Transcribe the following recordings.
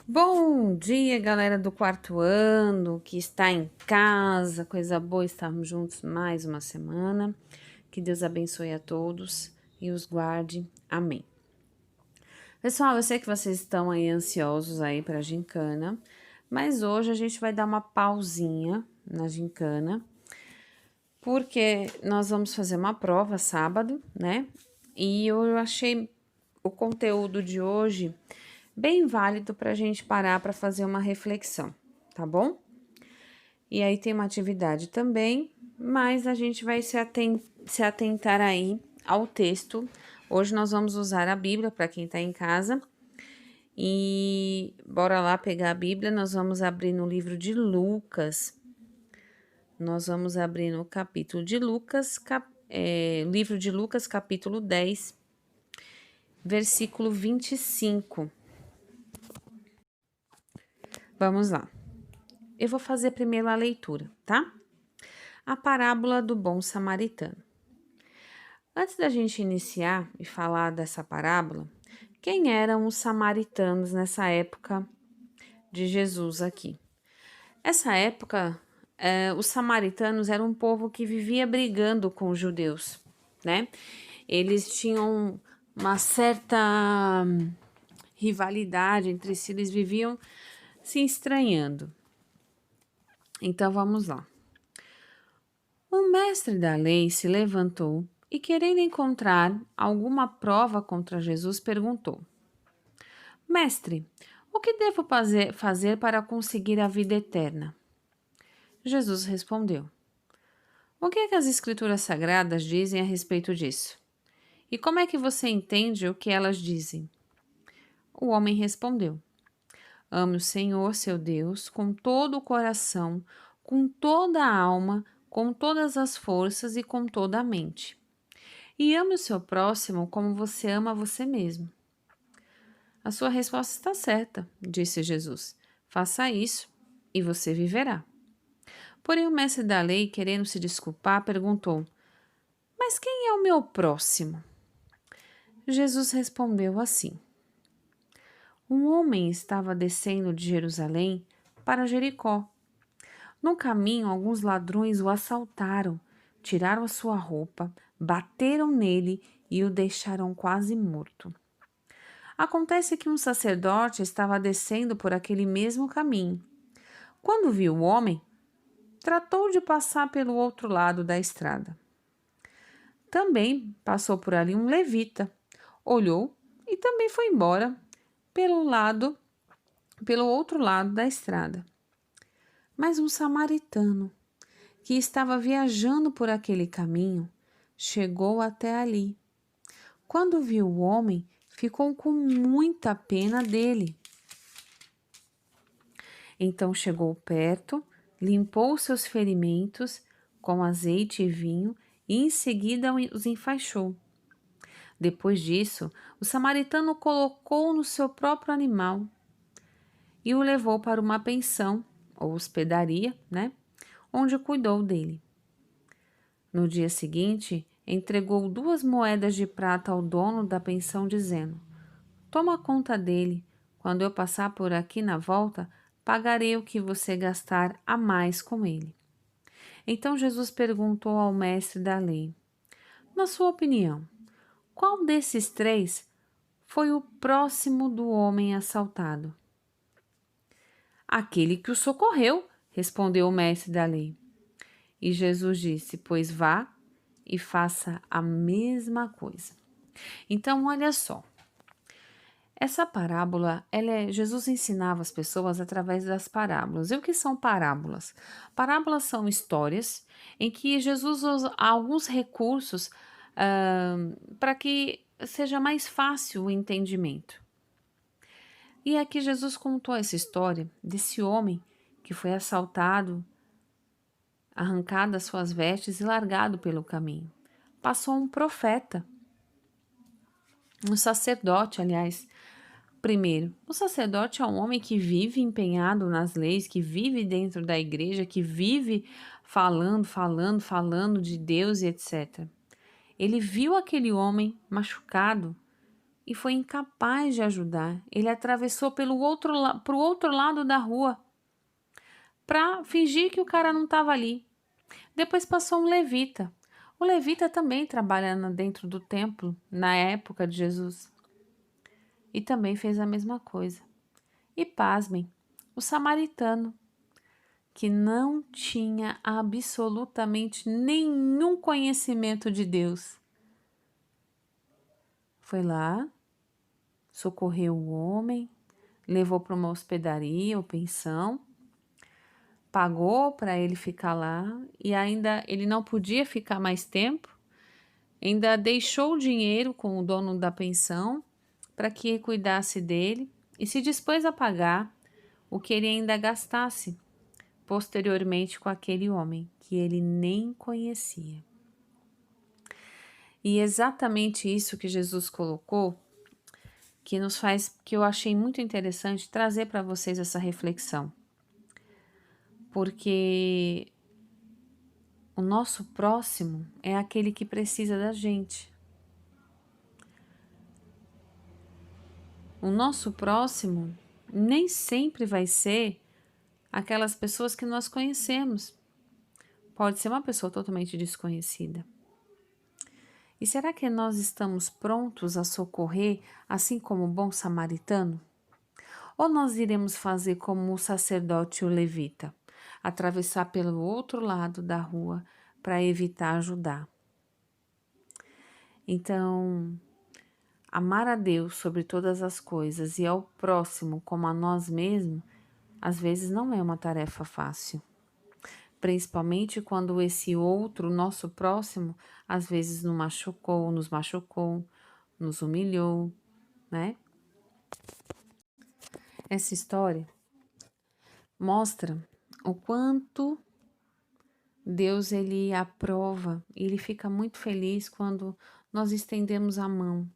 Bom dia, galera do quarto ano que está em casa. Coisa boa estarmos juntos mais uma semana. Que Deus abençoe a todos e os guarde. Amém. Pessoal, eu sei que vocês estão aí ansiosos aí para a gincana, mas hoje a gente vai dar uma pausinha na gincana, porque nós vamos fazer uma prova sábado, né? E eu achei o conteúdo de hoje bem válido para a gente parar para fazer uma reflexão, tá bom? E aí tem uma atividade também, mas a gente vai se atentar aí ao texto. Hoje nós vamos usar a Bíblia para quem está em casa. E bora lá pegar a Bíblia, nós vamos abrir no livro de Lucas. Nós vamos abrir no capítulo de Lucas, livro de Lucas, capítulo 10, versículo 25. Vamos lá. Eu vou fazer primeiro a leitura, tá? A parábola do bom samaritano. Antes da gente iniciar e falar dessa parábola, quem eram os samaritanos nessa época de Jesus aqui? Essa época, os samaritanos eram um povo que vivia brigando com os judeus, né? Eles tinham uma certa rivalidade entre si, eles viviam se estranhando. Então vamos lá. O mestre da lei se levantou e, querendo encontrar alguma prova contra Jesus, perguntou: Mestre, o que devo fazer para conseguir a vida eterna? Jesus respondeu: O que é que as Escrituras Sagradas dizem a respeito disso? E como é que você entende o que elas dizem? O homem respondeu: Ame o Senhor, seu Deus, com todo o coração, com toda a alma, com todas as forças e com toda a mente. E ame o seu próximo como você ama você mesmo. A sua resposta está certa, disse Jesus. Faça isso e você viverá. Porém, o mestre da lei, querendo se desculpar, perguntou: Mas quem é o meu próximo? Jesus respondeu assim: Um homem estava descendo de Jerusalém para Jericó. No caminho, alguns ladrões o assaltaram, tiraram a sua roupa, bateram nele e o deixaram quase morto. Acontece que um sacerdote estava descendo por aquele mesmo caminho. Quando viu o homem, tratou de passar pelo outro lado da estrada. Também passou por ali um levita, olhou e também foi embora pelo outro lado da estrada. Mas um samaritano, que estava viajando por aquele caminho, chegou até ali. Quando viu o homem, ficou com muita pena dele. Então chegou perto, limpou seus ferimentos com azeite e vinho e em seguida os enfaixou. Depois disso, o samaritano o colocou no seu próprio animal e o levou para uma pensão ou hospedaria, né, onde cuidou dele. No dia seguinte, entregou 2 moedas de prata ao dono da pensão, dizendo: Toma conta dele. Quando eu passar por aqui na volta, pagarei o que você gastar a mais com ele. Então Jesus perguntou ao mestre da lei: Na sua opinião, qual desses 3 foi o próximo do homem assaltado? Aquele que o socorreu, respondeu o mestre da lei. E Jesus disse: Pois vá e faça a mesma coisa. Então, olha só. Essa parábola, Jesus ensinava as pessoas através das parábolas. E o que são parábolas? Parábolas são histórias em que Jesus usa alguns recursos para que seja mais fácil o entendimento. E aqui Jesus contou essa história desse homem que foi assaltado, arrancado as suas vestes e largado pelo caminho. Passou um profeta, um sacerdote, aliás. Primeiro, o sacerdote é um homem que vive empenhado nas leis, que vive dentro da igreja, que vive falando de Deus e etc. Ele viu aquele homem machucado, e foi incapaz de ajudar. Ele atravessou pro outro lado da rua para fingir que o cara não estava ali. Depois passou um levita. O levita também trabalhando dentro do templo na época de Jesus e também fez a mesma coisa. E pasmem, o samaritano, que não tinha absolutamente nenhum conhecimento de Deus, foi lá, socorreu o homem, levou para uma hospedaria ou pensão, pagou para ele ficar lá e ainda ele não podia ficar mais tempo, ainda deixou o dinheiro com o dono da pensão para que cuidasse dele e se dispôs a pagar o que ele ainda gastasse posteriormente com aquele homem que ele nem conhecia. E exatamente isso que Jesus colocou, que nos faz, que eu achei muito interessante trazer para vocês essa reflexão. Porque o nosso próximo é aquele que precisa da gente. O nosso próximo nem sempre vai ser aquelas pessoas que nós conhecemos. Pode ser uma pessoa totalmente desconhecida. E será que nós estamos prontos a socorrer, assim como o bom samaritano? Ou nós iremos fazer como o sacerdote e o levita, atravessar pelo outro lado da rua para evitar ajudar? Então, amar a Deus sobre todas as coisas e ao próximo como a nós mesmos, às vezes não é uma tarefa fácil. Principalmente quando esse outro, nosso próximo, às vezes nos machucou, nos humilhou, né? Essa história mostra o quanto Deus ele aprova, ele fica muito feliz quando nós estendemos a mão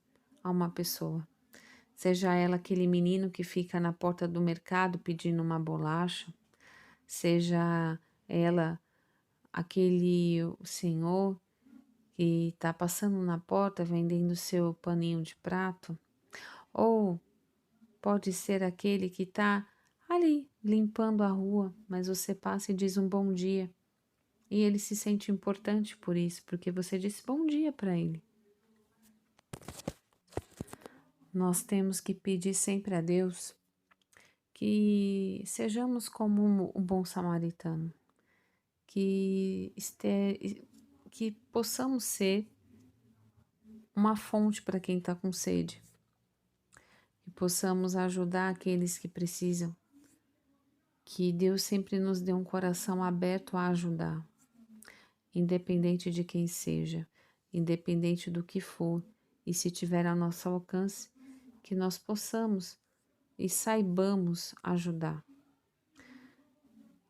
a uma pessoa. Seja ela aquele menino que fica na porta do mercado pedindo uma bolacha, seja ela aquele senhor que está passando na porta vendendo seu paninho de prato, ou pode ser aquele que está ali limpando a rua, mas você passa e diz um bom dia. E ele se sente importante por isso, porque você disse bom dia para ele. Nós temos que pedir sempre a Deus que sejamos como o bom samaritano, que possamos ser uma fonte para quem está com sede, que possamos ajudar aqueles que precisam, que Deus sempre nos dê um coração aberto a ajudar, independente de quem seja, independente do que for, e se tiver ao nosso alcance, que nós possamos e saibamos ajudar.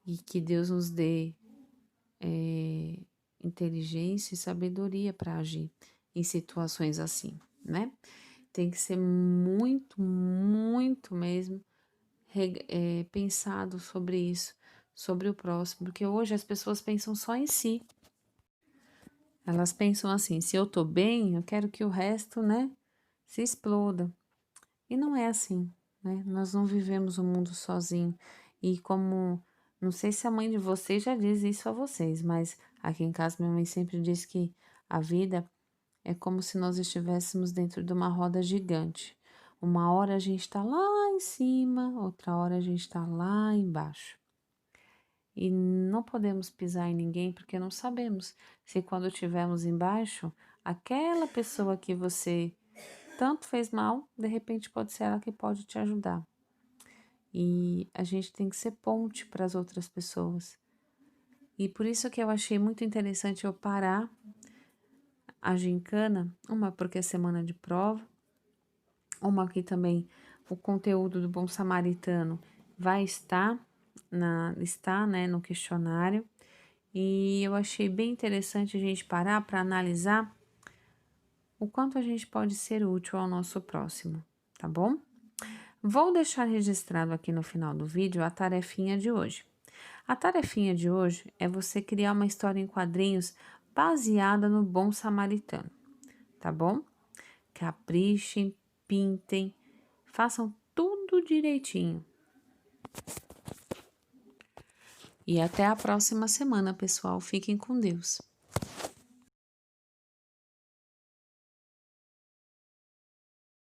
E que Deus nos dê inteligência e sabedoria para agir em situações assim, né? Tem que ser muito, muito mesmo pensado sobre isso, sobre o próximo, porque hoje as pessoas pensam só em si. Elas pensam assim, se eu tô bem, eu quero que o resto, né, se exploda. E não é assim, né? Nós não vivemos o mundo sozinho. E como, não sei se a mãe de vocês já diz isso a vocês, mas aqui em casa minha mãe sempre diz que a vida é como se nós estivéssemos dentro de uma roda gigante. Uma hora a gente está lá em cima, outra hora a gente está lá embaixo. E não podemos pisar em ninguém porque não sabemos se quando estivermos embaixo, aquela pessoa que você tanto fez mal, de repente pode ser ela que pode te ajudar. E a gente tem que ser ponte para as outras pessoas. E por isso que eu achei muito interessante eu parar a gincana, uma porque é semana de prova, uma aqui também o conteúdo do Bom Samaritano vai estar né, no questionário. E eu achei bem interessante a gente parar para analisar o quanto a gente pode ser útil ao nosso próximo, tá bom? Vou deixar registrado aqui no final do vídeo a tarefinha de hoje. A tarefinha de hoje é você criar uma história em quadrinhos baseada no Bom Samaritano, tá bom? Caprichem, pintem, façam tudo direitinho. E até a próxima semana, pessoal. Fiquem com Deus.